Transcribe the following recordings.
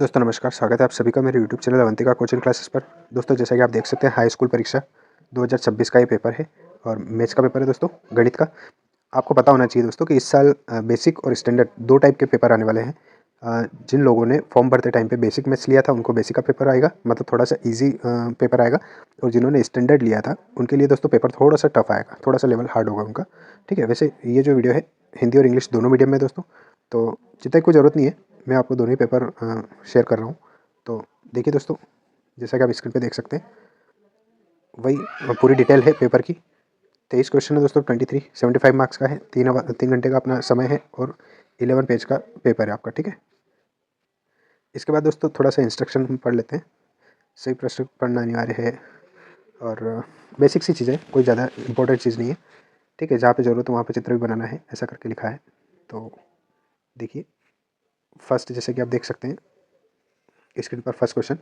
दोस्तों नमस्कार, स्वागत है आप सभी का मेरे YouTube channel Avantika coaching classes पर। दोस्तों जैसा कि आप देख सकते हैं हाई स्कूल परीक्षा 2026 का ये पेपर है और मैथ्स का पेपर है दोस्तों, गणित का। आपको पता होना चाहिए दोस्तों कि इस साल बेसिक और स्टैंडर्ड दो टाइप के पेपर आने वाले हैं। जिन लोगों ने फॉर्म भरते टाइम पे बेसिक मैथ्स लिया था उनको बेसिक का पेपर आएगा, मतलब थोड़ा सा ईजी पेपर आएगा। और जिन्होंने स्टैंडर्ड लिया था उनके लिए दोस्तों पेपर थोड़ा सा टफ आएगा, थोड़ा सा लेवल हार्ड होगा उनका। ठीक है, वैसे ये जो वीडियो है हिंदी और इंग्लिश दोनों मीडियम में दोस्तों, तो चिंता की कोई ज़रूरत नहीं है। मैं आपको दोनों ही पेपर शेयर कर रहा हूँ। तो देखिए दोस्तों, जैसा कि आप स्क्रीन पे देख सकते हैं वही पूरी डिटेल है पेपर की। 23 क्वेश्चन है दोस्तों, 75 मार्क्स का है। 3 घंटे का अपना समय है और 11 पेज का पेपर है आपका। ठीक है, इसके बाद दोस्तों थोड़ा सा इंस्ट्रक्शन हम पढ़ लेते हैं। सही प्रश्न पढ़ना अनिवार्य है और बेसिक सी चीज़ें, कोई ज़्यादा इंपॉर्टेंट चीज़ नहीं है। ठीक है, जहाँ पे ज़रूरत है वहाँ पे चित्र भी बनाना है, ऐसा करके लिखा है। तो देखिए फर्स्ट, जैसे कि आप देख सकते हैं स्क्रीन पर फर्स्ट क्वेश्चन,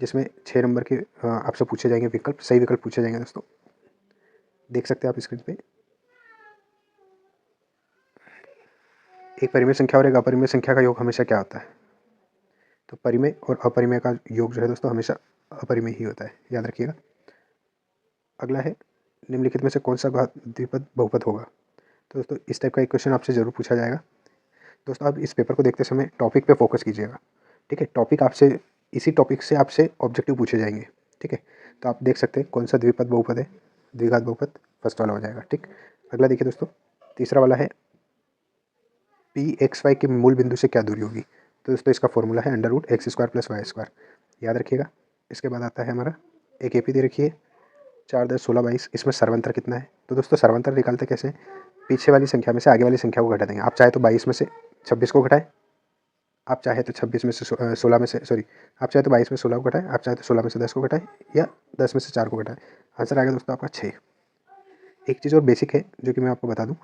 जिसमें 6 नंबर के आपसे पूछे जाएंगे विकल्प, सही विकल्प पूछे जाएंगे दोस्तों। देख सकते हैं आप स्क्रीन पे। एक परिमेय संख्या और एक अपरिमेय संख्या का योग हमेशा क्या होता है? तो परिमेय और अपरिमेय का योग जो है दोस्तों हमेशा अपरिमेय ही होता है, याद रखिएगा। अगला है, निम्नलिखित में से कौन सा द्विपद बहुपद होगा? तो दोस्तों इस टाइप का एक क्वेश्चन आपसे जरूर पूछा जाएगा। दोस्तों आप इस पेपर को देखते समय टॉपिक पे फोकस कीजिएगा। ठीक है, टॉपिक आपसे, इसी टॉपिक से आपसे ऑब्जेक्टिव पूछे जाएंगे। ठीक है, तो आप देख सकते हैं कौन सा द्विपद बहुपद है, द्विघात बहुपद फर्स्ट वाला हो जाएगा। ठीक, अगला देखिए दोस्तों, तीसरा वाला है पी एक्स वाई के मूल बिंदु से क्या दूरी होगी? तो दोस्तों इसका फॉर्मूला है √x² + y², याद रखिएगा। इसके बाद आता है हमारा एक एपी दे रखिए 4, 10, 16, 22, इसमें सर्वांतर कितना है? तो दोस्तों सर्वांतर निकालते कैसे हैं? पीछे वाली संख्या में से आगे वाली संख्या को घटा देंगे। आप चाहे तो 22 में से 26 को घटाएं, आप चाहे तो 26 में से 16 में से, सॉरी, आप चाहे तो 22 में 16 को घटाएं, आप चाहे तो 16 में से 10 को घटाएं, या 10 में से 4 को घटाएं। आंसर आएगा दोस्तों आपका 6। एक चीज़ और बेसिक है जो कि मैं आपको बता दूं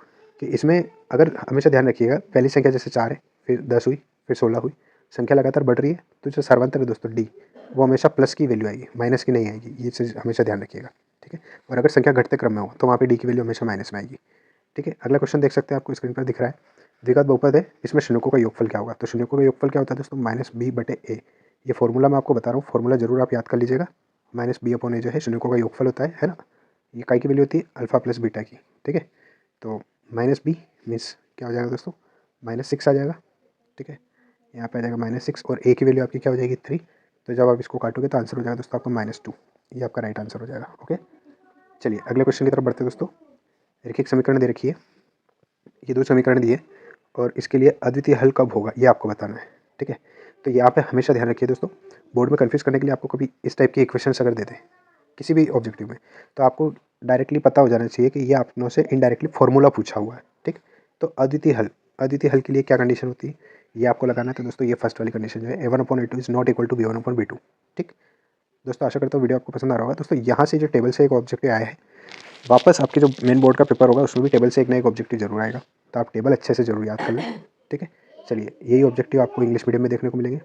कि इसमें अगर हमेशा ध्यान रखिएगा, पहली संख्या जैसे 4 है, फिर 10 हुई, फिर 16 हुई, संख्या लगातार बढ़ रही है, तो जो सर्वांतर है दोस्तों डी, वो हमेशा प्लस की वैल्यू आएगी, माइनस की नहीं आएगी। ये चीज़ हमेशा ध्यान रखिएगा। ठीक है, और अगर संख्या घटते क्रम में हो तो वहाँ पे डी की वैल्यू हमेशा माइनस में आएगी। ठीक है, अगला क्वेश्चन देख सकते हैं, आपको स्क्रीन पर दिख रहा है। द्विघात बहुपद है, इसमें शून्यकों का योगफल क्या होगा? तो शून्यकों का योगफल क्या होता है दोस्तों? -b/a। ये फॉर्मूला मैं आपको बता रहा हूँ, फॉर्मूला जरूर आप याद कर लीजिएगा। -b/a जो है शून्यकों का योगफल होता है ना। ये काय की वैल्यू होती है? अल्फा प्लस बीटा की। ठीक है, तो -b मीन्स क्या हो जाएगा दोस्तों? -6 आ जाएगा। ठीक है, यहाँ पे आ जाएगा -6 और a की वैल्यू आपकी क्या हो जाएगी? 3। तो जब आप इसको काटोगे तो आंसर हो जाएगा दोस्तों आपका -2। ये आपका राइट आंसर हो जाएगा। ओके, चलिए अगले क्वेश्चन की तरफ बढ़ते हैं दोस्तों। रैखिक समीकरण दे रखी है, ये दो समीकरण दिए और इसके लिए अद्वितीय हल कब होगा ये आपको बताना है। ठीक है, तो यहाँ पे हमेशा ध्यान रखिए दोस्तों, बोर्ड में कन्फ्यूज़ करने के लिए आपको कभी इस टाइप के इक्वेशंस अगर देते हैं किसी भी ऑब्जेक्टिव में, तो आपको डायरेक्टली पता हो जाना चाहिए कि ये आपनों से इनडायरेक्टली फॉर्मूला पूछा हुआ है। ठीक, तो अद्वितीय हल के लिए क्या कंडीशन होती है ये आपको लगाना है। तो दोस्तों ये फर्स्ट वाली कंडीशन जो है a1/a2 is not equal to b1/b2। ठीक दोस्तों, आशा करता हूँ वीडियो आपको पसंद आ रहा होगा। दोस्तों यहाँ से जो टेबल से एक ऑब्जेक्टिव आया है, वापस आपके जो मेन बोर्ड का पेपर होगा उसमें भी टेबल से एक ना एक ऑब्जेक्टिव जरूर आएगा, तो आप टेबल अच्छे से जरूर याद कर लें। ठीक है, चलिए यही ऑब्जेक्टिव आपको इंग्लिश मीडियम में देखने को मिलेंगे।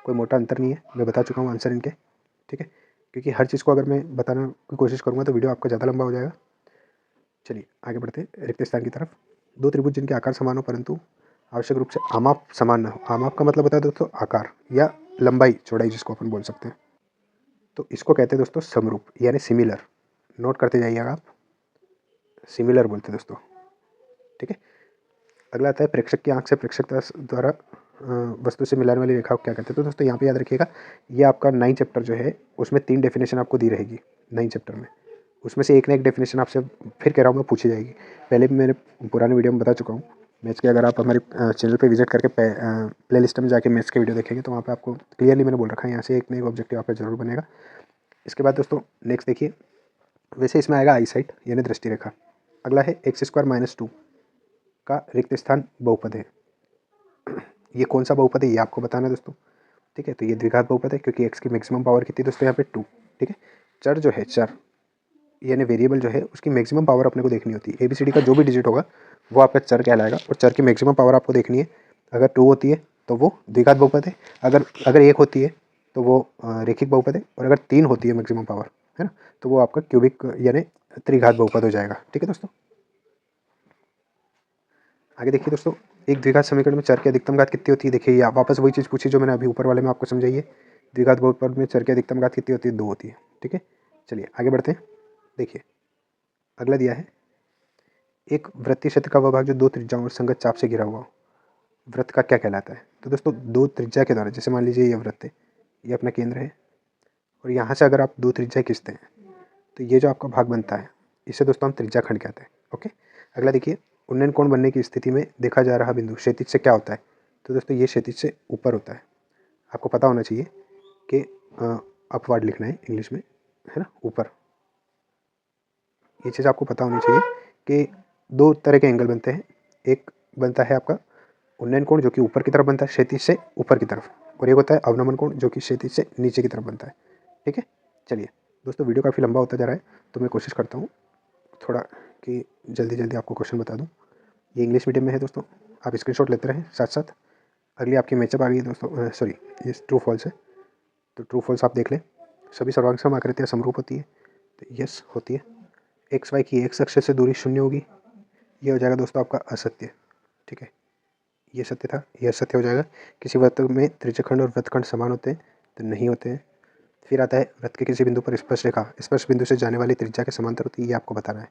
कोई मोटा अंतर नहीं है, मैं बता चुका हूँ आंसर इनके। ठीक है, क्योंकि हर चीज़ को अगर मैं बताने की कोशिश करूँगा तो वीडियो आपका ज़्यादा लंबा हो जाएगा। चलिए आगे बढ़ते हैं रिक्त स्थान की तरफ। दो त्रिभुज जिनके आकार समान हो परंतु आवश्यक रूप से आमाप समान न हो। आमाप का मतलब होता है दोस्तों आकार या लंबाई चौड़ाई, जिसको अपन बोल सकते हैं। तो इसको कहते हैं दोस्तों समरूप यानी सिमिलर। नोट करते जाइएगा आप, सिमिलर बोलते हैं दोस्तों। ठीक है, अगला आता है प्रेक्षक की आंख से प्रेक्षक द्वारा वस्तु से मिलाने वाली रेखा को क्या कहते हैं? तो दोस्तों यहाँ पे याद रखिएगा, ये आपका 9 चैप्टर जो है उसमें 3 डेफिनेशन आपको दी रहेगी 9 चैप्टर में। उसमें से एक ना एक डेफिनेशन आपसे फिर कह रहा हूँ मैं पूछी जाएगी। पहले भी मैंने पुराने वीडियो में बता चुका हूँ मैथ्स के। अगर आप हमारे चैनल पे विजिट करके प्ले लिस्ट में जाके मैथ्स के वीडियो देखेंगे तो वहाँ पे आपको क्लियरली मैंने बोल रखा है यहाँ से एक ना एक ऑब्जेक्टिव आपका जरूर बनेगा। इसके बाद दोस्तों नेक्स्ट देखिए, वैसे इसमें आएगा आई साइट यानी दृष्टि रेखा। अगला है x² - 2 का रिक्त स्थान बहुपद है। ये कौन सा बहुपद है ये आपको बताना है दोस्तों। ठीक है, तो ये द्विघात बहुपद है क्योंकि x की मैक्सिमम पावर कितनी दोस्तों यहाँ पे 2। ठीक है, चर जो है, चर यानी वेरिएबल जो है उसकी मैक्सिमम पावर अपने को देखनी होती है। ABCD का जो भी डिजिट होगा वो आपका चर कहलाएगा और चर की मैक्सिमम पावर आपको देखनी है। अगर 2 होती है तो वो द्विघात बहुपद है, अगर अगर 1 होती है तो वो रैखिक बहुपद है, और अगर 3 होती है मैक्सिमम पावर, है ना, तो वो आपका क्यूबिक यानी त्रिघात बहुपद हो जाएगा। ठीक है दोस्तों, आगे देखिए दोस्तों, एक द्विघात समीकरण में चर की अधिकतम घात कितनी होती है? देखिए ये वापस वही चीज़ पूछी जो मैंने अभी ऊपर वाले में आपको समझाई है। द्विघात बहुपद में चर की अधिकतम घात कितनी होती है? 2 होती है। ठीक है, चलिए आगे बढ़ते हैं। देखिए अगला दिया है, एक वृत्तीय क्षेत्र का वह भाग जो 2 त्रिज्याओं और संगत चाप से घिरा हुआ हो, वृत्त का क्या कहलाता है? तो दोस्तों 2 त्रिज्या के द्वारा, जैसे मान लीजिए ये वृत्त है, ये अपना केंद्र है और यहाँ से अगर आप 2 त्रिज्या खींचते हैं तो ये जो आपका भाग बनता है इसे दोस्तों हम त्रिज्या खंड कहते हैं। ओके, अगला देखिए, उन्नयन कोण बनने की स्थिति में देखा जा रहा बिंदु क्षैतिज से क्या होता है? तो दोस्तों ये क्षैतिज से ऊपर होता है। आपको पता होना चाहिए कि अपवर्ड लिखना है इंग्लिश में, है ना, ऊपर। ये चीज़ आपको पता होनी चाहिए कि 2 तरह के एंगल बनते हैं। एक बनता है आपका उन्नयन कोण जो कि ऊपर की तरफ बनता है क्षैतिज से ऊपर की तरफ, और एक होता है अवनमन कोण जो कि क्षैतिज से नीचे की तरफ बनता है। ठीक है, चलिए दोस्तों वीडियो काफ़ी लंबा होता जा रहा है तो मैं कोशिश करता हूँ थोड़ा कि जल्दी जल्दी आपको क्वेश्चन बता दूँ। ये इंग्लिश मीडियम में है दोस्तों, आप स्क्रीनशॉट लेते रहें साथ साथ। अगली आपकी मैचअप आ गई है दोस्तों, सॉरी ये ट्रू फॉल्स है, तो ट्रू फॉल्स आप देख लें। सभी सर्वांग सम आकृतियाँ समरूप होती है, तो यस होती है। एक्स वाई की एक्स अक्ष से दूरी 0 होगी, ये हो जाएगा दोस्तों आपका असत्य। ठीक है, ये सत्य था, ये असत्य हो जाएगा। किसी वृत्त में त्रिज्यखंड और वृत्तखंड समान होते हैं? तो नहीं होते हैं। फिर आता है वृत्त के किसी बिंदु पर स्पर्श रेखा स्पर्श बिंदु से जाने वाली त्रिज्या के समांतर होती है, ये आपको बताना है।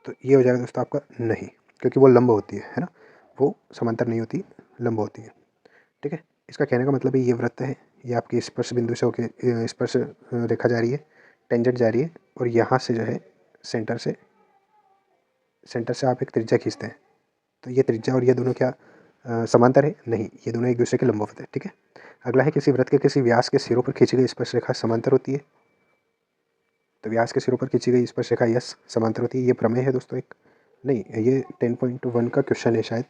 तो ये हो जाएगा दोस्तों आपका नहीं, क्योंकि वो लंब होती है ना, वो समांतर नहीं होती, लंब होती है। ठीक है, इसका कहने का मतलब है ये वृत्त है, ये आपकी स्पर्श बिंदु से होकर स्पर्श रेखा जा रही है, टेंजेंट जा रही है, और यहाँ से जो है सेंटर से आप एक त्रिज्या खींचते हैं, तो ये त्रिज्या और ये दोनों क्या समांतर है? नहीं, ये दोनों एक दूसरे के लंबवत है। ठीक है, अगला है किसी वृत्त के किसी व्यास के सिरों पर खींची गई स्पर्श रेखा समांतर होती है? तो व्यास के सिरों पर खींची गई स्पर्श रेखा यस समांतर होती है। ये प्रमेय है दोस्तों एक, नहीं ये 10.1 का क्वेश्चन है शायद,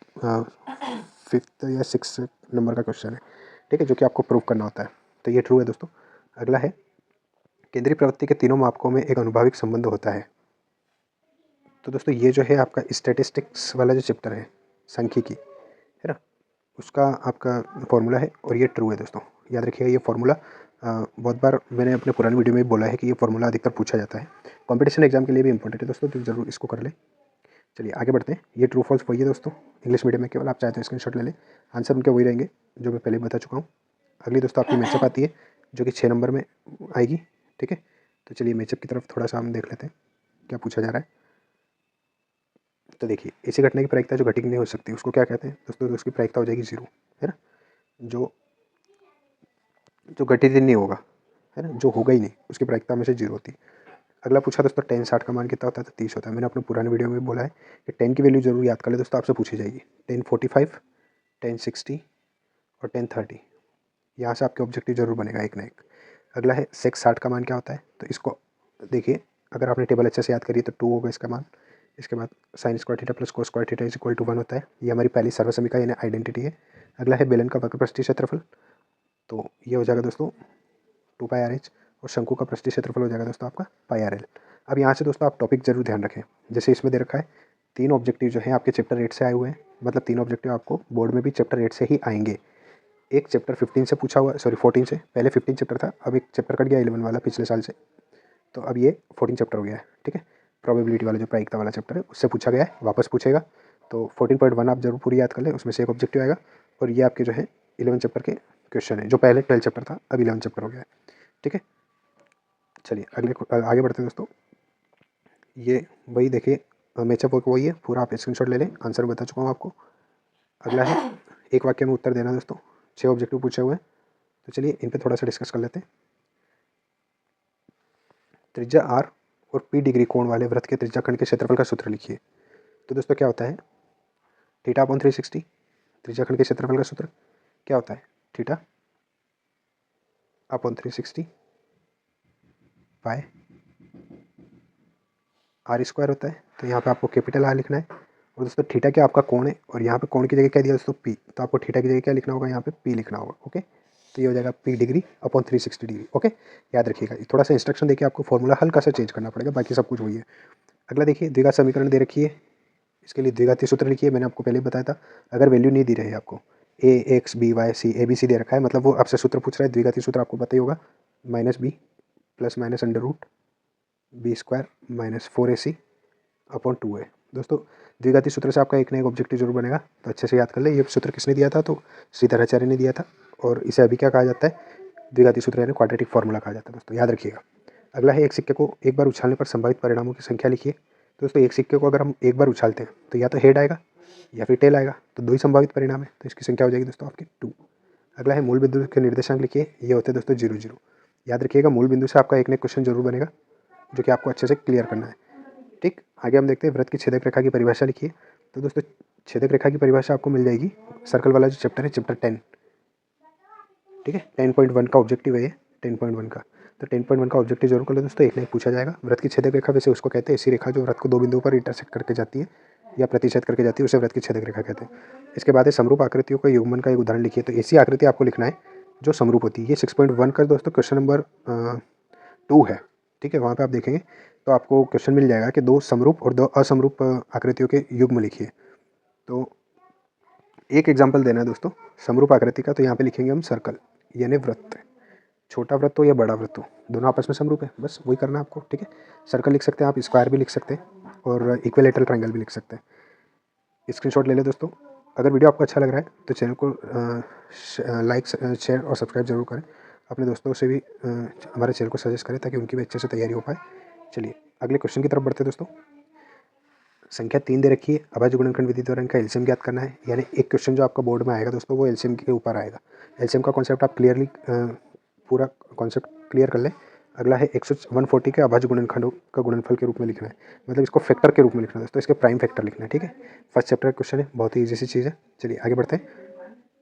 5th या 6th नंबर का क्वेश्चन है। ठीक है, जो कि आपको प्रूव करना होता है, तो ये ट्रू है दोस्तों। अगला है केंद्रीय प्रवृत्ति के तीनों मापकों में एक अनुभाविक संबंध होता है। तो दोस्तों ये जो है आपका स्टैटिस्टिक्स वाला जो चैप्टर है, सांख्यिकी, है ना, उसका आपका फॉर्मूला है, और ये ट्रू है दोस्तों। याद रखिएगा ये फार्मूला, बहुत बार मैंने अपने पुराने वीडियो में बोला है कि ये फार्मूला अधिकतर पूछा जाता है, कंपटीशन एग्जाम के लिए भी इंपॉर्टेंट है दोस्तों, तो जरूर इसको कर ले। चलिए आगे बढ़ते हैं। ये ट्रू फॉल्स वही है दोस्तों, इंग्लिश मीडियम में केवल, आप चाहे तो स्क्रीनशॉट ले लें, आंसर उनके वही रहेंगे जो मैं पहले बता चुका हूँ। अगली दोस्तों आपकी मैचअप आती है जो कि 6 नंबर में आएगी। ठीक है, तो चलिए मैचअप की तरफ थोड़ा सा हम देख लेते हैं क्या पूछा जा रहा है। तो देखिए इसी घटना की प्रायिकता जो घटित नहीं हो सकती उसको क्या कहते हैं दोस्तों? तो उसकी प्रायिकता हो जाएगी 0, है ना, जो घटित ही नहीं होगा, है ना, जो होगा ही नहीं, उसकी प्रायिकता हमेशा 0 होती है। अगला पूछा दोस्तों 10/60 का मान कितना होता है? तो 30 होता है। मैंने अपने पुराने वीडियो में बोला है कि 10 की वैल्यू जरूर याद कर ले दोस्तों, आपसे पूछी जाएगी। 1045, 1060 और 1030, यहाँ से आपके ऑब्जेक्टिव जरूर बनेगा एक ना एक। अगला है सेक्स 60 का मान क्या होता है? तो इसको देखिए, अगर आपने टेबल अच्छे से याद करी तो 2 होगा इसका मान। इसके बाद sine square theta plus cos square theta is equal to 1 होता है, ये हमारी पहली सर्वसमीका यानी आइडेंटिटी है। अगला है बेलन का वक्र पृष्ठीय क्षेत्रफल, तो ये हो जाएगा दोस्तों 2πr/h, और शंकु का पृष्ठीय क्षेत्रफल हो जाएगा दोस्तों आपका πrl। अब यहाँ से दोस्तों आप टॉपिक जरूर ध्यान रखें, जैसे इसमें दे रखा है 3 ऑब्जेक्टिव जो है आपके चैप्टर 8 से आए हुए हैं, मतलब 3 ऑब्जेक्टिव आपको बोर्ड में भी चैप्टर 8 से ही आएंगे। एक चैप्टर 15 से पूछा हुआ, सॉरी 14 से, पहले 15 चैप्टर था, अब एक चैप्टर कट गया 11 वाला पिछले साल से, तो अब ये 14 चैप्टर हो गया है। ठीक है, प्रोबेबिलिटी वाला जो प्रायिकता वाला चैप्टर है उससे पूछा गया है, वापस पूछेगा, तो 14.1 आप जरूर पूरी याद कर लें, उसमें से एक ऑब्जेक्टिव आएगा, और ये आपके जो है 11 चैप्टर के क्वेश्चन है, जो पहले 12 चैप्टर था अब 11 चैप्टर हो गया है। ठीक है, चलिए आगे बढ़ते हैं दोस्तों। ये वही देखिए मैचअप वर्क वही है पूरा, आप स्क्रीनशॉट ले लें, आंसर बता चुका हूँ आपको। अगला है एक वाक्य में उत्तर देना दोस्तों, 6 ऑब्जेक्टिव पूछे हुए हैं, तो चलिए इन पर थोड़ा सा डिस्कस कर लेते हैं। त्रिज्या r और p डिग्री कोण वाले वृत्त के त्रिज्याखंड के क्षेत्रफल का सूत्र लिखिए। तो दोस्तों क्या होता है थीटा अपॉन 360, त्रिज्याखंड के क्षेत्रफल का सूत्र क्या होता है? Theta upon 360 by R square होता है, तो यहाँ पे आपको कैपिटल आर लिखना है। और दोस्तों थीटा क्या आपका कोण है, और यहाँ पे कोण की जगह क्या दिया दोस्तों? पी, तो आपको थीटा की जगह क्या लिखना होगा? यहाँ पे पी लिखना होगा। ओके, तो ये हो जाएगा P degree upon 360 degree. Okay, याद रखिएगा, थोड़ा सा इंस्ट्रक्शन देखिए, आपको फॉर्मूला हल्का सा चेंज करना पड़ेगा, बाकी सब कुछ वही है। अगला देखिए द्विघात समीकरण दे रखी है, इसके लिए द्विघातीय सूत्र लिखिए। मैंने आपको पहले बताया था, अगर वैल्यू नहीं दी रही है आपको A X B Y C A B C दे रखा है, मतलब वो आपसे सूत्र पूछ रहा है, द्विघातीय सूत्र आपको पता ही होगा, -b plus minus under root B square minus 4ac upon 2a, दोस्तों द्विघाती सूत्र से आपका एक ना एक ऑब्जेक्टिव जरूर बनेगा, तो अच्छे से याद कर ले। ये सूत्र किसने दिया था? तो श्रीधराचार्य ने दिया था, और इसे अभी क्या कहा जाता है? द्विघाती सूत्र यानी क्वाड्रेटिक फार्मूला कहा जाता है दोस्तों, याद रखिएगा। अगला है एक सिक्के को एक बार उछालने पर संभावित परिणामों की संख्या लिखिए। दोस्तों एक सिक्के को अगर हम एक बार उछालते हैं तो या तो हेड आएगा या फिर टेल आएगा, तो दो ही संभावित परिणाम है, तो इसकी संख्या हो जाएगी दोस्तों आपकी 2। अगला है मूल बिंदु के निर्देशांक लिखिए। ये होते हैं दोस्तों 0 0। याद रखिएगा मूल बिंदु से आपका एक ना एक क्वेश्चन जरूर बनेगा, जो कि आपको अच्छे से क्लियर करना है। ठीक, आगे हम देखते हैं वृत्त की छेदक रेखा की परिभाषा लिखिए। तो दोस्तों छेदक रेखा की परिभाषा आपको मिल जाएगी सर्कल वाला जो चैप्टर है, चैप्टर 10। ठीक है, 10.1 का ऑब्जेक्टिव है ये, 10.1 का। तो 10.1 का ऑब्जेक्टिव जरूर कर लो दोस्तों, एक ना एक पूछा जाएगा। वृत्त की छेदक रेखा वैसे उसको कहते हैं ऐसी रेखा जो वृत्त को दो बिंदुओं पर इंटरसेक्ट करके जाती है या प्रतिच्छेद करके जाती है, उसे वृत्त की छेदक रेखा कहते हैं। इसके बाद है समरूप आकृतियों का युग्मन का एक उदाहरण लिखिए। तो ऐसी आकृति आपको लिखना है जो समरूप होती है। ये 6.1 का दोस्तों क्वेश्चन नंबर 2 है। ठीक है, वहाँ पे आप देखेंगे तो आपको क्वेश्चन मिल जाएगा कि दो समरूप और दो असमरूप आकृतियों के युग्म लिखिए। तो एक एग्जाम्पल देना है दोस्तों समरूप आकृति का, तो यहाँ पे लिखेंगे हम सर्कल यानी वृत्त। छोटा वृत्त हो या बड़ा वृत्त हो, दोनों आपस में समरूप है, बस वही करना है आपको। ठीक है, सर्कल लिख सकते हैं आप, स्क्वायर भी लिख सकते हैं और इक्विलेटरल ट्रायंगल भी लिख सकते हैं। स्क्रीनशॉट ले ले दोस्तों। अगर वीडियो आपको अच्छा लग रहा है तो चैनल को लाइक शेयर और सब्सक्राइब जरूर करें। अपने दोस्तों से भी हमारे चैनल को सजेस्ट करें ताकि उनकी भी अच्छे से तैयारी हो पाए। चलिए अगले क्वेश्चन की तरफ बढ़ते हैं दोस्तों। संख्या 3 दे रखी है, अभाज्य गुणनखंड विधि द्वारा इनका एलसीएम ज्ञात करना है। यानी एक क्वेश्चन जो आपका बोर्ड में आएगा दोस्तों वो एलसीएम के ऊपर आएगा। एलसीएम का कॉन्सेप्ट आप क्लियरली पूरा कॉन्सेप्ट क्लियर कर लें। अगला है 140 के अभाज्य गुणनखंडों का गुणनफल के रूप में लिखना है, मतलब इसको फैक्टर के रूप में लिखना है दोस्तों, इसके प्राइम फैक्टर लिखना है। ठीक है, फर्स्ट चैप्टर का क्वेश्चन है, बहुत ही ईजी सी चीज़ है। चलिए आगे बढ़ते हैं।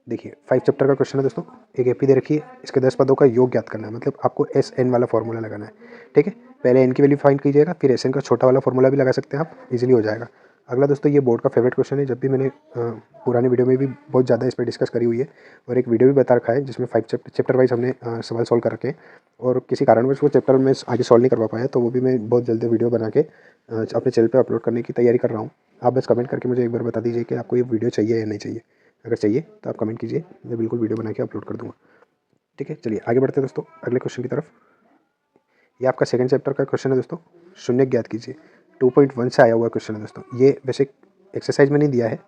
देखिए 5 चैप्टर का क्वेश्चन है दोस्तों। एक एपी दे रखी है, इसके 10 पदों का योग ज्ञात करना है, मतलब आपको एस एन वाला फॉर्मूला लगाना है। ठीक है, पहले एन की वैल्यू फाइंड कीजिएगा, फिर एस एन का छोटा वाला फॉर्मूला भी लगा सकते हैं आप, इजीली हो जाएगा। अगला दोस्तों ये बोर्ड का फेवरेट क्वेश्चन है, जब भी मैंने पुराने वीडियो में भी बहुत ज़्यादा इस पर डिस्कस करी हुई है, और एक वीडियो भी बता रखा है जिसमें 5 चैप्टर वाइज हमने सवाल सॉल्व कर रखे हैं, और किसी कारणवश वो चैप्टर में आगे सॉल्व नहीं कर पाया, तो वो भी मैं बहुत जल्दी वीडियो बना के अपने चैनल पर अपलोड करने की तैयारी कर रहा हूँ। आप बस कमेंट करके मुझे एक बार बता दीजिए कि आपको ये वीडियो चाहिए या नहीं चाहिए। अगर चाहिए तो आप कमेंट कीजिए, मैं बिल्कुल वीडियो बना के अपलोड कर दूँगा। ठीक है, चलिए आगे बढ़ते हैं दोस्तों अगले क्वेश्चन की तरफ। ये आपका सेकंड चैप्टर का क्वेश्चन है दोस्तों, शून्य ज्ञात कीजिए। 2.1 से आया हुआ क्वेश्चन है दोस्तों। ये वैसे एक्सरसाइज में नहीं दिया है,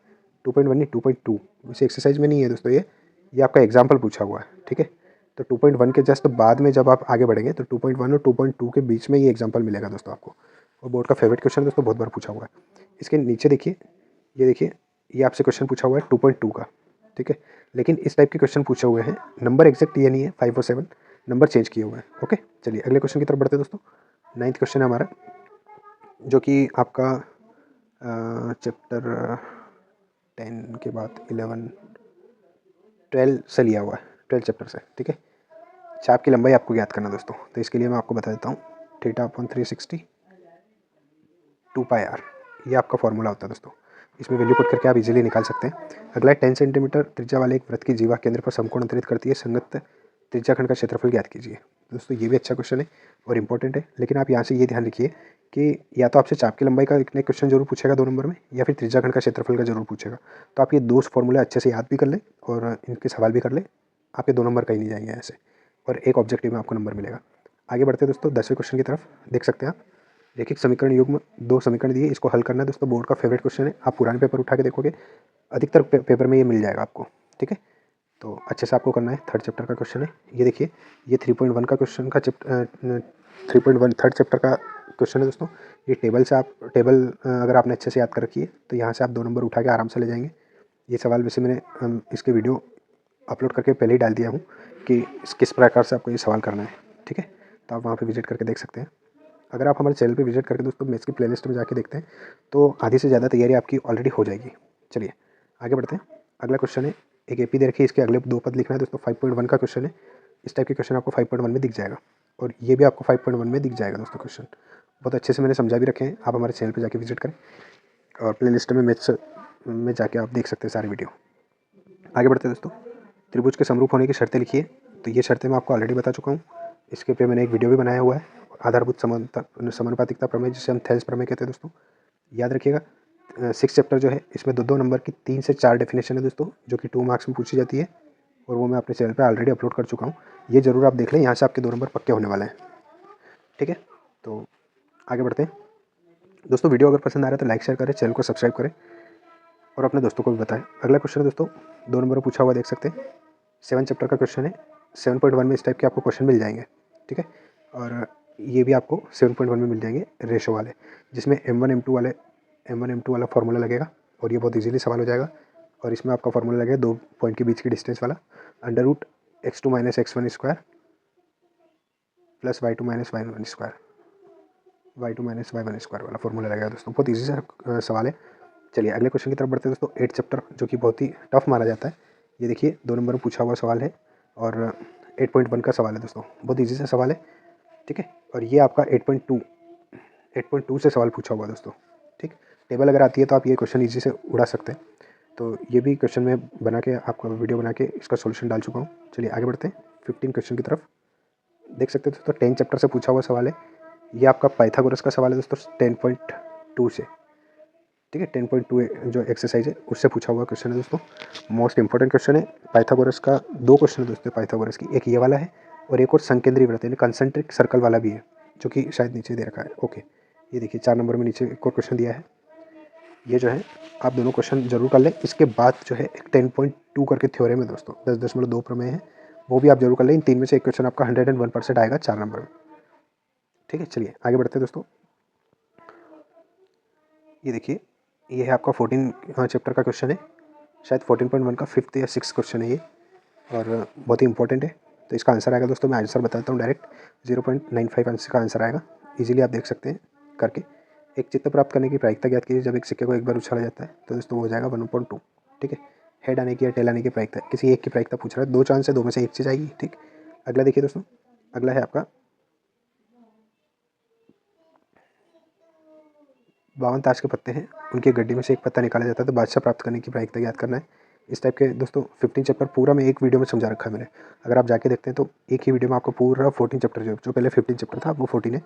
2.1 नहीं 2.2, वैसे एक्सरसाइज में नहीं है दोस्तों। ये आपका एग्जाम्पल पूछा हुआ है। ठीक है, तो 2.1 के जस्ट बाद में जब आप आगे बढ़ेंगे तो 2.1 और 2.2 के बीच में ये एग्जाम्पल मिलेगा दोस्तों आपको, और बोर्ड का फेवरेट क्वेश्चन दोस्तों, बहुत बार पूछा हुआ है। इसके नीचे देखिए, ये देखिए, ये आपसे क्वेश्चन पूछा हुआ है 2.2 का। ठीक है, लेकिन इस टाइप के क्वेश्चन पूछे हुए हैं, नंबर एग्जैक्ट ये नहीं है, 5 और 7 नंबर चेंज किए हुए हैं। ओके, चलिए अगले क्वेश्चन की तरफ बढ़ते हैं दोस्तों। 9th क्वेश्चन है हमारा, जो कि आपका चैप्टर 10 के बाद 11 12 से लिया हुआ है, 12 चैप्टर से। ठीक है, चाप की लंबाई आपको ज्ञात करना दोस्तों, तो इसके लिए मैं आपको बता देता हूँ, थीटा अपॉन 360 2πr, ये आपका फॉर्मूला होता है दोस्तों। इसमें वैल्यू पुट करके आप इजीली निकाल सकते हैं। अगला 10 सेंटीमीटर त्रिज्या वाले एक वृत्त की जीवा केंद्र पर समकोण अंतरित करती है, संगत त्रिज्याखंड का क्षेत्रफल ज्ञात कीजिए। दोस्तों ये भी अच्छा क्वेश्चन है और इंपॉर्टेंट है, लेकिन आप यहाँ से ये ध्यान रखिए कि या तो आपसे चाप की लंबाई का एक क्वेश्चन जरूर पूछेगा 2 नंबर में, या फिर त्रिज्याखंड का क्षेत्रफल का जरूर पूछेगा। तो आप ये दो फॉर्मूले अच्छे से याद भी कर लें और इनके सवाल भी कर लें, आपके 2 नंबर कहीं नहीं जाएंगे ऐसे, और एक ऑब्जेक्टिव में आपको नंबर मिलेगा। आगे बढ़ते हैं दोस्तों 10वें क्वेश्चन की तरफ। देख सकते हैं आप, रैखिक समीकरण युग्म 2 समीकरण दिए, इसको हल करना है दोस्तों। बोर्ड का फेवरेट क्वेश्चन है, आप पुराने पेपर उठा के देखोगे, अधिकतर पेपर में ये मिल जाएगा आपको। ठीक है, तो अच्छे से आपको करना है। 3rd चैप्टर का क्वेश्चन है, ये देखिए, ये 3.1 का क्वेश्चन का 3.1 3rd चैप्टर का क्वेश्चन है दोस्तों। ये टेबल से आप अगर आपने अच्छे से याद कर रखी है तो यहाँ से आप 2 नंबर उठा के आराम से ले जाएंगे। ये सवाल वैसे मैंने इसके वीडियो अपलोड करके पहले ही डाल दिया हूँ कि किस प्रकार से आपको ये सवाल करना है। ठीक है, तो आप वहाँ पे विजिट करके देख सकते हैं। अगर आप हमारे चैनल पे विजिट करके दोस्तों मैथ्स की प्लेलिस्ट में जाके देखते हैं तो आधी से ज़्यादा तैयारी आपकी ऑलरेडी हो जाएगी। चलिए आगे बढ़ते हैं। अगला क्वेश्चन है, एक एपी दे रखी है, इसके अगले 2 पद लिखना है दोस्तों। 5.1 का क्वेश्चन है, इस टाइप के क्वेश्चन आपको 5.1 में दिख जाएगा, और ये भी आपको 5.1 में दिख जाएगा दोस्तों क्वेश्चन। बहुत अच्छे से मैंने समझा भी रखे हैं, आप हमारे चैनल पर जाके विजिट करें और प्ले लिस्ट में मैथ्स में जाके आप देख सकते हैं सारी वीडियो। आगे बढ़ते हैं दोस्तों। त्रिभुज के समरूप होने की शर्तें लिखिए। तो ये शर्तें मैं आपको ऑलरेडी बता चुका हूँ, इसके पे मैंने एक वीडियो भी बनाया हुआ है, आधारभूत समानुपातिकता प्रमेय, जिसे हम थेल्स प्रमेय कहते हैं दोस्तों। याद रखिएगा 6 चैप्टर जो है इसमें 2-2 नंबर की 3 से 4 डेफिनेशन है दोस्तों, जो कि 2 मार्क्स में पूछी जाती है, और वो मैं अपने चैनल पे ऑलरेडी अपलोड कर चुका हूँ। ये ज़रूर आप देख लें, यहाँ से आपके 2 नंबर पक्के होने वाले हैं। ठीक है, तो आगे बढ़ते हैं। दोस्तों वीडियो अगर पसंद आ रहा है तो लाइक शेयर करें, चैनल को सब्सक्राइब करें और अपने दोस्तों को भी बताएं। अगला क्वेश्चन है दोस्तों 2 नंबर में पूछा हुआ, देख सकते हैं 7 चैप्टर का क्वेश्चन है। 7.1 में इस टाइप के आपको क्वेश्चन मिल जाएंगे, ठीक है। और ये भी आपको 7.1 में मिल जाएंगे रेशो वाले, जिसमें M1 M2 वाला फार्मूला लगेगा और ये बहुत इजीली सवाल हो जाएगा। और इसमें आपका फार्मूला लगेगा 2 पॉइंट के बीच की डिस्टेंस वाला, √x2 - x1 square plus y2 - y1 square, y2 - y1 square वाला फार्मूला लगेगा दोस्तों। बहुत ईजी सा सवाल है। चलिए अगले क्वेश्चन की तरफ बढ़ते हैं दोस्तों। 8 चैप्टर जो कि बहुत ही टफ माना जाता है। ये देखिए 2 नंबर में पूछा हुआ सवाल है और 8.1 का सवाल है दोस्तों। बहुत ईजी सा सवाल है, ठीक है। और ये आपका 8.2 से सवाल पूछा हुआ दोस्तों, ठीक। टेबल अगर आती है तो आप ये क्वेश्चन ईजी से उड़ा सकते हैं। तो ये भी क्वेश्चन मैं बना के आपको वीडियो बना के इसका सॉल्यूशन डाल चुका हूँ। चलिए आगे बढ़ते हैं 15 क्वेश्चन की तरफ। देख सकते हैं दोस्तों 10 चैप्टर से पूछा हुआ सवाल है। ये आपका पाइथागोरस का सवाल है दोस्तों 10.2 से, ठीक है। 10.2 जो एक्सरसाइज है उससे पूछा हुआ क्वेश्चन है दोस्तों। मोस्ट इंपॉर्टेंट क्वेश्चन है पाइथागोरस का। 2 क्वेश्चन है दोस्तों पाइथागोरस की, एक ये वाला है और एक और संकेंद्रीय वृत्त यानी कंसेंट्रिक सर्कल वाला भी है, जो कि शायद नीचे दे रखा है। ओके, ये देखिए 4 नंबर में नीचे एक और क्वेश्चन दिया है। ये जो है आप दोनों क्वेश्चन जरूर कर लें। इसके बाद जो है एक 10.2 करके थ्योरम है दोस्तों, 10.2 प्रमेय है, वो भी आप जरूर कर लें। इन 3 में से एक क्वेश्चन आपका 101% आएगा 4 नंबर में, ठीक है। चलिए आगे बढ़ते हैं दोस्तों। ये देखिए ये है आपका 14 चैप्टर का क्वेश्चन है, शायद 14.1 का 5th या 6th क्वेश्चन है ये, और बहुत ही इंपॉर्टेंट है। तो इसका आंसर आएगा दोस्तों, मैं आंसर बताता हूँ डायरेक्ट, 0.95 आंसर का आंसर आएगा। इजीली आप देख सकते हैं करके। एक चित्त प्राप्त करने की प्रायिकता ज्ञात कीजिए जब एक सिक्के को एक बार उछाला जाता है, तो दोस्तों हो जाएगा 1.2, ठीक है। हेड आने की या टेल आने की प्रायिकता, किसी एक की प्रायिकता पूछ रहा है, 2 चांस है, 2 में से एक चीज़ आएगी, ठीक। अगला देखिए दोस्तों, अगला है आपका 52 ताश के पत्ते हैं, उनकी गड्डी में से एक पत्ता निकाला जाता है तो बादशाह प्राप्त करने की प्रायिकता ज्ञात करना है। इस टाइप के दोस्तों 15 चैप्टर पूरा मैं एक वीडियो में समझा रखा है मैंने। अगर आप जाके देखते हैं तो एक ही वीडियो में आपको पूरा 14 चैप्टर जो पहले 15 चैप्टर था वो 14 है,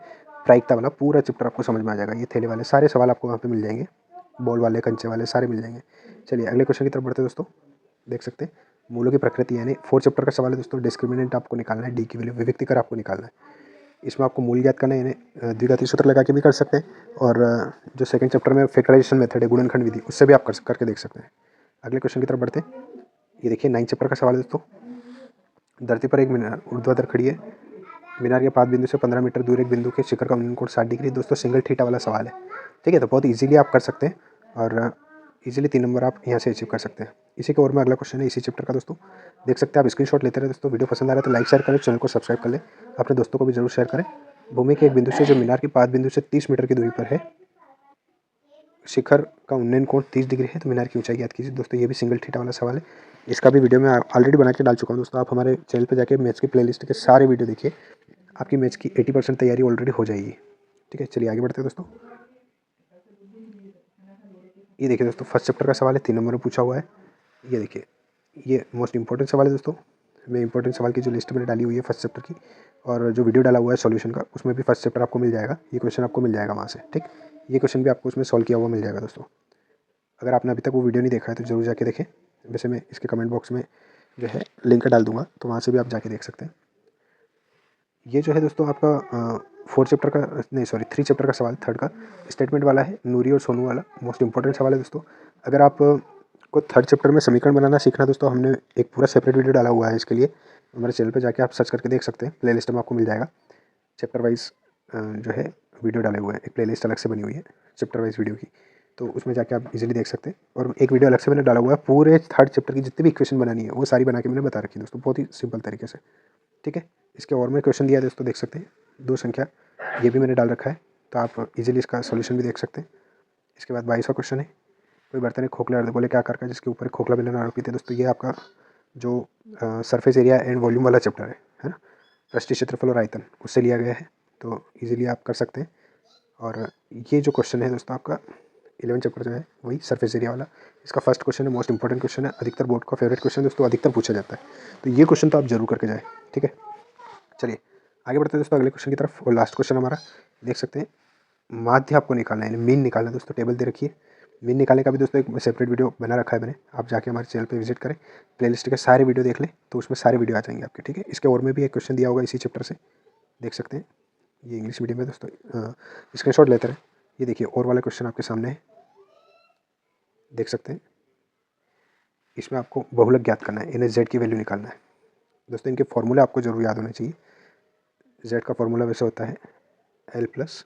प्रायिकता वाला पूरा चैप्टर आपको समझ में आ जाएगा। ये थैले वाले सारे सवाल आपको वहाँ पे मिल जाएंगे, बॉल वाले, कंचे वाले सारे मिल जाएंगे। चलिए अगले क्वेश्चन की तरफ बढ़ते हैं दोस्तों। देख सकते हैं मूलों की प्रकृति यानी 4 चैप्टर का सवाल है दोस्तों। डिस्क्रिमिनेंट आपको निकालना है, डी की वैल्यू, विभक्तिकर आपको निकालना है। इसमें आपको मूल ज्ञात करना है, यानी द्विघाती सूत्र लगा के भी कर सकते हैं, और जो सेकंड चैप्टर में फैक्टराइजेशन मेथड है, गुणनखंड विधि, उससे भी आप करके देख सकते हैं। अगले क्वेश्चन की तरफ बढ़ते हैं। ये देखिए 9 चैप्टर का सवाल है दोस्तों। धरती पर एक मीनार ऊर्ध्वाधर खड़ी है, मीनार के 5 बिंदु से 15 मीटर दूर एक बिंदु के शिखर का उन्नयन कोण 60 डिग्री। दोस्तों सिंगल थीटा वाला सवाल है, ठीक है। तो बहुत ईजिली आप कर सकते हैं और इजीली 3 नंबर आप यहाँ से अचीव कर सकते हैं। इसी के और में अगला क्वेश्चन है इसी चैप्टर का दोस्तों। देख सकते हैं आप स्क्रीनशॉट लेते रहे दोस्तों। वीडियो पसंद आ रहा है तो लाइक शेयर करें, चैनल को सब्सक्राइब कर लें, अपने दोस्तों को भी जरूर शेयर करें। भूमि के एक बिंदु से जो मीनार के 5 बिंदु से 30 मीटर की दूरी पर है, शिखर का उन्नयन कोण 30 डिग्री है, तो मीनार की ऊंचाई ज्ञात कीजिए। दोस्तों ये भी सिंगल थीटा वाला सवाल है। इसका भी वीडियो मैं ऑलरेडी बना के डाल चुका हूँ दोस्तों। आप हमारे चैनल पे जाके मैथ्स की प्लेलिस्ट के सारे वीडियो देखिए, आपकी मैथ्स की 80% तैयारी ऑलरेडी हो जाएगी, ठीक है। चलिए आगे बढ़ते हैं दोस्तों। ये देखिए दोस्तों फर्स्ट चैप्टर का सवाल है, 3 नंबर में पूछा हुआ है। ये देखिए ये मोस्ट इंपॉर्टेंट सवाल है दोस्तों। मैं इंपॉर्टेंट सवाल की जो लिस्ट मैंने डाली हुई है फर्स्ट चैप्टर की, और जो वीडियो डाला हुआ है सॉल्यूशन का, उसमें भी फर्स्ट चैप्टर आपको मिल जाएगा। ये क्वेश्चन आपको मिल जाएगा वहाँ से, ठीक। ये क्वेश्चन भी आपको उसमें सॉल्व किया हुआ मिल जाएगा दोस्तों। अगर आपने अभी तक वो वीडियो नहीं देखा है तो जरूर जाके देखें। वैसे मैं इसके कमेंट बॉक्स में जो है लिंक डाल दूंगा, तो वहाँ से भी आप जाके देख सकते हैं। ये जो है दोस्तों आपका 4 चैप्टर का, नहीं सॉरी 3 चैप्टर का सवाल, थर्ड का स्टेटमेंट वाला है, नूरी और सोनू वाला। मोस्ट इंपॉर्टेंट सवाल है दोस्तों। अगर आप को थर्ड चैप्टर में समीकरण बनाना सीखना दोस्तों, हमने एक पूरा सेपरेट वीडियो डाला हुआ है इसके लिए। हमारे चैनल पे जाके आप सर्च करके देख सकते हैं, प्लेलिस्ट में आपको मिल जाएगा। चैप्टर वाइज जो है वीडियो डाले हुए हैं, एक प्लेलिस्ट अलग से बनी हुई है चैप्टर वाइज वीडियो की, तो उसमें जाके आप इजीली देख सकते हैं। और एक वीडियो अलग से मैंने डाला हुआ है, पूरे थर्ड चैप्टर की जितनी भी इक्वेशन बनानी है वो सारी बना के मैंने बता रखी है दोस्तों, बहुत ही सिंपल तरीके से, ठीक है। इसके और में क्वेश्चन दिया है दोस्तों, देख सकते हैं 2 संख्या, ये भी मैंने डाल रखा है, तो आप इजीली इसका सॉल्यूशन भी देख सकते हैं। इसके बाद 22वां क्वेश्चन है, कोई बर्तन एक खोखला अर्धगोले के आकार का जिसके ऊपर एक खोखला बेलन आरोपित है। दोस्तों ये आपका जो सरफेस एरिया एंड वॉल्यूम वाला चैप्टर है ना, पृष्ठीय क्षेत्रफल और आयतन, उससे लिया गया है, तो इजीली आप कर सकते हैं। और ये जो क्वेश्चन है दोस्तों आपका 11 चैप्टर जो है वही सरफेस एरिया वाला, इसका फर्स्ट क्वेश्चन है, मोस्ट इंपॉर्टेंट क्वेश्चन है, अधिकतर बोर्ड का फेवरेट क्वेश्चन दोस्तों, अधिकतर पूछा जाता है, तो ये क्वेश्चन तो आप जरूर करके जाए, ठीक है। चलिए आगे बढ़ते हैं दोस्तों अगले क्वेश्चन की तरफ, और लास्ट क्वेश्चन हमारा देख सकते हैं, माध्य आपको निकालना है, मीन निकालना है दोस्तों। टेबल दे रखी है, मीन निकालने का भी दोस्तों एक सेपरेट वीडियो बना रखा है मैंने, आप जाके हमारे चैनल पे विजिट करें, प्लेलिस्ट के सारे वीडियो देख लें, तो उसमें सारे वीडियो आ जाएंगे आपके, ठीक है। इसके और में भी एक क्वेश्चन दिया होगा इसी चैप्टर से, देख सकते हैं, ये इंग्लिश मीडियम में दोस्तों, स्क्रीनशॉट लेते रहे। ये देखिए और वाला क्वेश्चन आपके सामने है, देख सकते हैं। इसमें आपको बहुलक ज्ञात करना है, इन्हें जेड की वैल्यू निकालना है। दोस्तों इनके फॉर्मूले आपको जरूर याद होने चाहिए। जेड का फॉर्मूला वैसे होता है L plus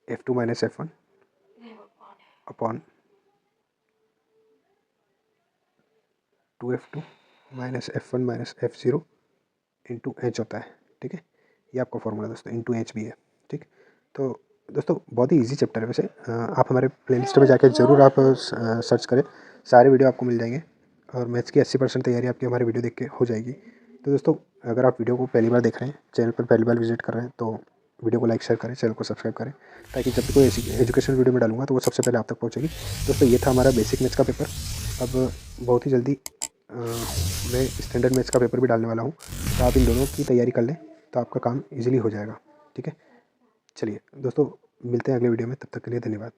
F2 minus F1 upon 2F2 minus F1 minus F0 into H होता है। ठीक है, ये आपका फॉर्मूला दोस्तों, इंटू एच भी है। ठीक, तो दोस्तों बहुत ही इजी चैप्टर है वैसे। आप हमारे प्लेलिस्ट में जाकर ज़रूर आप सर्च करें, सारे वीडियो आपको मिल जाएंगे और मैथ्स की 80% तैयारी आपकी हमारे वीडियो देख के हो जाएगी। तो दोस्तों अगर आप वीडियो को पहली बार देख रहे हैं, चैनल पर पहली बार विजिट कर रहे हैं, तो वीडियो को लाइक शेयर करें, चैनल को सब्सक्राइब करें, ताकि जब भी कोई ऐसी एजुकेशन वीडियो में डालूंगा तो वो सबसे पहले आप तक पहुंचेगी। दोस्तों ये था हमारा बेसिक मैथ्स का पेपर। अब बहुत ही जल्दी मैं स्टैंडर्ड मैथ्स का पेपर भी डालने वाला हूँ, तो आप इन दोनों की तैयारी कर लें तो आपका काम ईजिली हो जाएगा। ठीक है, चलिए दोस्तों मिलते हैं अगले वीडियो में, तब तक के लिए धन्यवाद।